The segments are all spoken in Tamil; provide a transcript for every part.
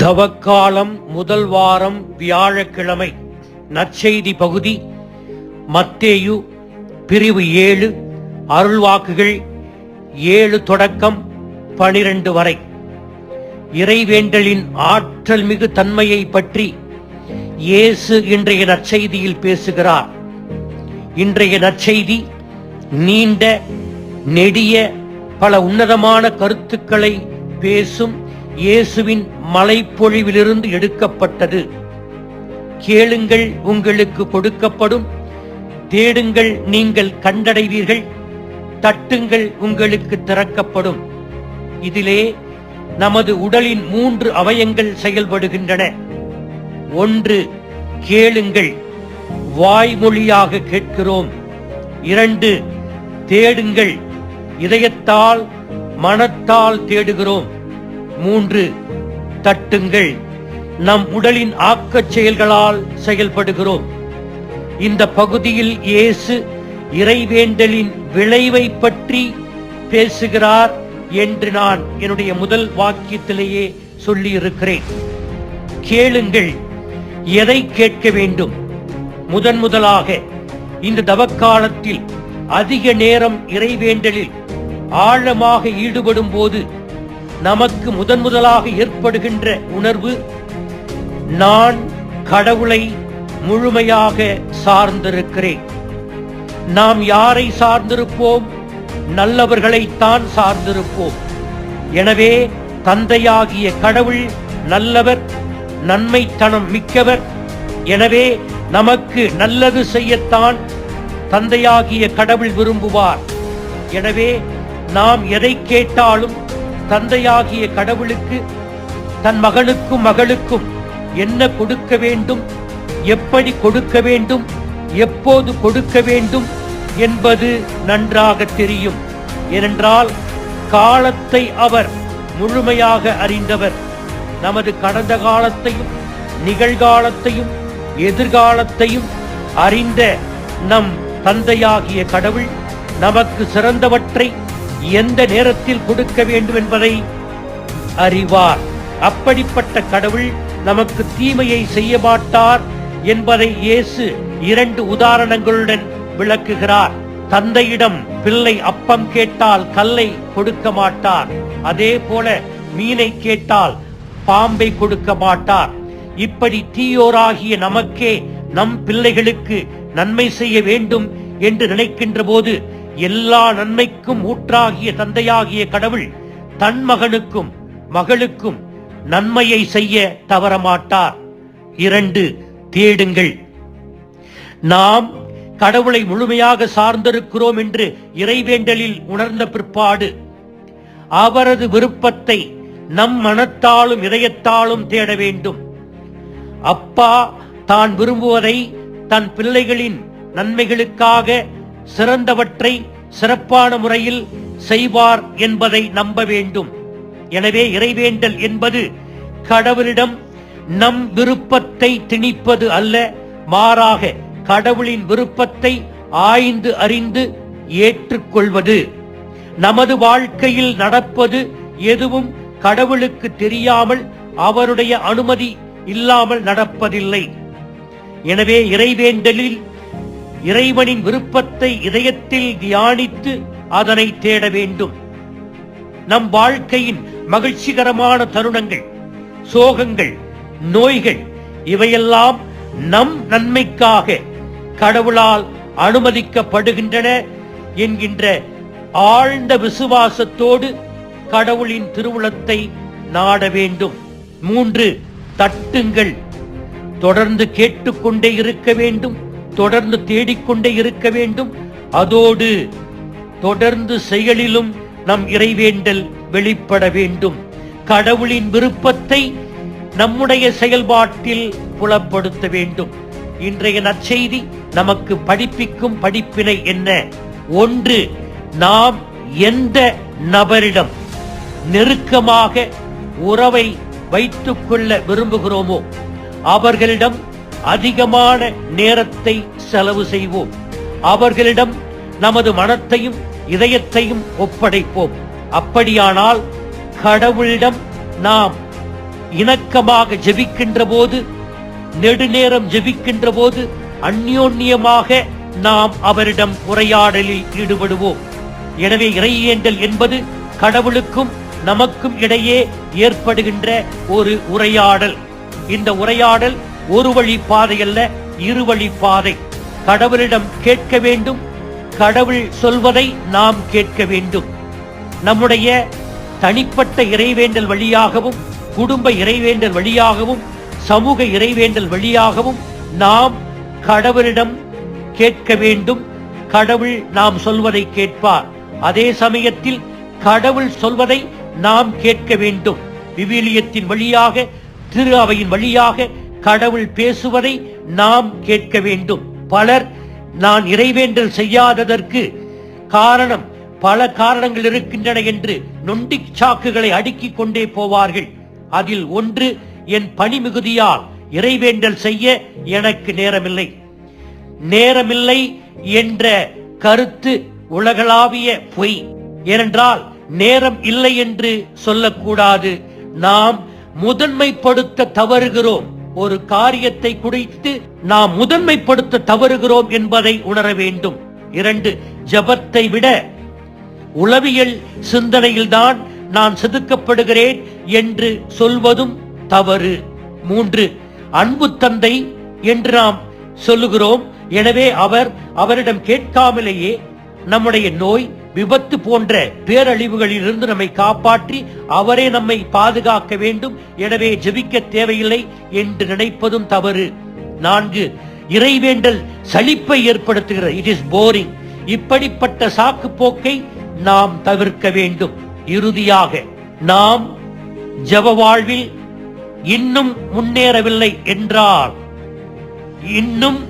தவக்காலம் முதல் வாரம் வியாழக்கிழமை. நற்செய்தி பகுதி மத்தேயு பிரிவு 7, அருள்வாக்குகள் 7 தொடக்கம் 12 வரை. இறைவேண்டலின் ஆற்றல் மிகு தன்மையை பற்றி இயேசு இன்றைய நற்செய்தியில் பேசுகிறார். இன்றைய நற்செய்தி நீண்ட நெடிய பல உன்னதமான கருத்துக்களை பேசும் இயேசுவின் மலைப்பொழிவிலிருந்து எடுக்கப்பட்டது. கேளுங்கள், உங்களுக்கு கொடுக்கப்படும்; தேடுங்கள், நீங்கள் கண்டடைவீர்கள்; தட்டுங்கள், உங்களுக்கு திறக்கப்படும். இதிலே நமது உடலின் 3 அவயங்கள் செயல்படுகின்றன. 1, கேளுங்கள், வாய்மொழியாக கேட்கிறோம். 2, தேடுங்கள், இதயத்தால் மனத்தால் தேடுகிறோம். 3, தட்டுங்கள், நம் உடலின் ஆக்கச் செயல்களால் செயல்படுகிறோம். இந்த பகுதியில் இயேசு இறைவேண்டலின் விளைவை பற்றி பேசுகிறார் என்று நான் என்னுடைய முதல் வாக்கியத்திலேயே சொல்லி இருக்கிறேன். கேளுங்கள், எதை கேட்க வேண்டும்? முதலாக இந்த தவக்காலத்தில் அதிக நேரம் இறைவேண்டலில் ஆழமாக ஈடுபடும் போது நமக்கு முதலாக ஏற்படுகின்ற உணர்வு, நான் கடவுளை முழுமையாக சார்ந்திருக்கிறேன். நாம் யாரை சார்ந்திருப்போம்? நல்லவர்களைத்தான் சார்ந்திருப்போம். எனவே தந்தையாகிய கடவுள் நல்லவர், நன்மைத்தனம் மிக்கவர். எனவே நமக்கு நல்லது செய்யத்தான் தந்தையாகிய கடவுள் விரும்புவார். எனவே நாம் எதை கேட்டாலும் தந்தையாகிய கடவுளுக்கு தன் மகனுக்கும் மகளுக்கும் என்ன கொடுக்க வேண்டும், எப்படி கொடுக்க வேண்டும், எப்போது கொடுக்க வேண்டும் என்பது நன்றாக தெரியும். ஏனென்றால் காலத்தை அவர் முழுமையாக அறிந்தவர். நமது கடந்த காலத்தையும் நிகழ்காலத்தையும் எதிர்காலத்தையும் அறிந்த நம் தந்தையாகிய கடவுள் நமக்கு சிறந்தவற்றை எந்த நேரத்தில் கொடுக்க வேண்டும் என்பதை அறிவார். அப்படிப்பட்ட கடவுள் நமக்கு தீமையை செய்ய மாட்டார் என்பதை இயேசு 2 உதாரணங்களுடன் விளக்குகிறார். தந்தையிடம் பிள்ளை அப்பம் கேட்டால் கல்லை கொடுக்க மாட்டார். அதே போல மீனை கேட்டால் பாம்பை கொடுக்க மாட்டார். இப்படி தீயோராகிய நமக்கே நம் பிள்ளைகளுக்கு நன்மை செய்ய வேண்டும் என்று நினைக்கின்ற போது எல்லா நன்மைக்கும் ஊற்றாகிய தந்தையாகிய கடவுள் தன் மகனுக்கும் மகளுக்கும் நன்மையை செய்ய தவறமாட்டார். 2, தேடுங்கள். நாம் கடவுளை முழுமையாக சார்ந்திருக்கிறோம் என்று இறைவேண்டலில் உணர்ந்த பிற்பாடு அவரது விருப்பத்தை நம் மனத்தாலும் இதயத்தாலும் தேட வேண்டும். அப்பா தான் விரும்புவதை தன் பிள்ளைகளின் நன்மைகளுக்காக சிறந்தவற்றை சிறப்பான முறையில் செய்வார் என்பதை நம்ப வேண்டும். எனவே இறைவேண்டல் என்பது கடவுளிடம் நம் விருப்பத்தை திணிப்பது அல்ல, மாறாக கடவுளின் விருப்பத்தை ஆய்ந்து அறிந்து ஏற்றுக்கொள்வது. நமது வாழ்க்கையில் நடப்பது எதுவும் கடவுளுக்கு தெரியாமல் அவருடைய அனுமதி இல்லாமல் நடப்பதில்லை. எனவே இறைவேண்டலில் இறைவனின் விருப்பத்தை இதயத்தில் தியானித்து அதனை தேட வேண்டும். நம் வாழ்க்கையின் மகிழ்ச்சிகரமான தருணங்கள், சோகங்கள், நோய்கள் இவையெல்லாம் நம் நன்மைக்காக கடவுளால் அனுமதிக்கப்படுகின்றன என்கின்ற ஆழ்ந்த விசுவாசத்தோடு கடவுளின் திருவுளத்தை நாட வேண்டும். 3, தட்டுங்கள். தொடர்ந்து கேட்டுக்கொண்டே இருக்க வேண்டும், தொடர்ந்து தேடிக்கொண்டே இருக்க வேண்டும். அதோடு தொடர்ந்து செயலிலும் நம் இறைவேண்டல் வெளிப்பட வேண்டும். கடவுளின் விருப்பத்தை நம்முடைய செயல்பாட்டில் புலப்படுத்த வேண்டும். இன்றைய நற்செய்தி நமக்கு படிப்பிக்கும் படிப்பினை என்ன? 1, நாம் எந்த நபரிடம் நெருக்கமாக உறவை வைத்துக் கொள்ள விரும்புகிறோமோ அவர்களிடம் அதிகமான நேரத்தை செலவு செய்வோம். அவர்களிடம் நமது மனத்தையும் இதயத்தையும் ஒப்படைப்போம். அப்படியானால் கடவுளிடம் நாம் இணக்கமாக ஜெபிக்கின்ற போது, நெடுநேரம் ஜெபிக்கின்ற போது அந்யோன்யமாக நாம் அவரிடம் உரையாடலில் ஈடுபடுவோம். எனவே இறைவேண்டல் என்பது கடவுளுக்கும் நமக்கும் இடையே ஏற்படுகின்ற ஒரு உரையாடல். இந்த உரையாடல் ஒரு வழி பாதை அல்ல, இருவழி பாதை. கடவுளிடம் கேட்க வேண்டும், கடவுள் சொல்வதை நாம் கேட்க வேண்டும். நம்முடைய தனிப்பட்ட இறைவேண்டல் வழியாகவும், குடும்ப இறைவேண்டல் வழியாகவும், சமூக இறைவேண்டல் வழியாகவும் நாம் கடவுளிடம் கேட்க வேண்டும். கடவுள் நாம் சொல்வதை கேட்பார். அதே சமயத்தில் கடவுள் சொல்வதை நாம் கேட்க வேண்டும். விவிலியத்தின் வழியாக, திரு அவையின் வழியாக கடவுள் பேசுவதை நாம் கேட்க வேண்டும். பலர் நான் இறைவேண்டல் செய்யாததற்கு காரணம் பல காரணங்கள் இருக்கின்றன என்று நொண்டி சாக்குகளை அடுக்கிக் கொண்டே போவார்கள். அதில் ஒன்று, என் பணி மிகுதியால் இறைவேண்டல் செய்ய எனக்கு நேரமில்லை. நேரமில்லை என்ற கருத்து உலகளாவிய பொய். ஏனென்றால் நேரம் இல்லை என்று சொல்லக்கூடாது. நாம் முதன்மைப்படுத்த தவறுகிறோம். ஒரு காரியத்தை குறித்து நாம் முதன்மைப்படுத்த தவறுகிறோம் என்பதை உணர வேண்டும். 2, ஜபத்தை விட உளவியல் சிந்தனையில்தான் நான் செதுக்கப்படுகிறேன் என்று சொல்வதும் தவறு. 3, அன்பு தந்தை என்று நாம் சொல்லுகிறோம். எனவே அவரிடம் கேட்காமலேயே நம்முடைய நோய், விபத்து போன்ற பேரழிவுகளில் இருந்து நம்மை காப்பாற்றி அவரே நம்மை பாதுகாக்க வேண்டும். எனவே ஜெபிக்க தேவையில்லை என்று நினைப்பதும் தவறு. 4, இறைவேண்டல் சலிப்பை ஏற்படுத்துகிறது. It is boring. இப்படிப்பட்ட சாக்கு போக்கை நாம் தவிர்க்க வேண்டும். இறுதியாக, நாம் ஜெப வாழ்வில் இன்னும் முன்னேறவில்லை என்றால், இன்னும்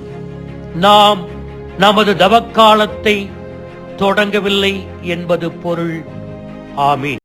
நாம் நமது தவக்காலத்தை தொடங்கவில்லை என்பது பொருள். ஆமீன்.